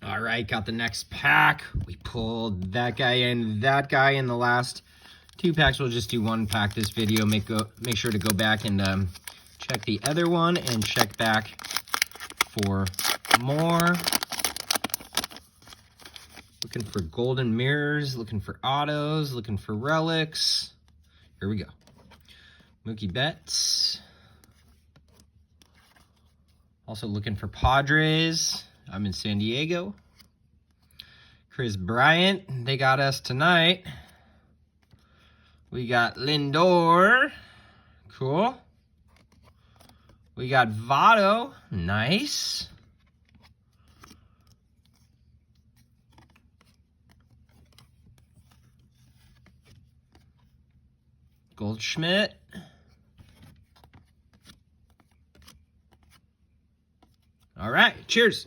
All right, got the next pack. We pulled that guy in the last 2 packs. We'll just do 1 pack this video. Make sure to go back and check the other one and check back for more. Looking for golden mirrors, looking for autos, looking for relics. Here we go. Mookie Betts. Also looking for Padres. I'm in San Diego. Chris Bryant, they got us tonight. We got Lindor. Cool. We got Votto. Nice. Goldschmidt. All right, cheers.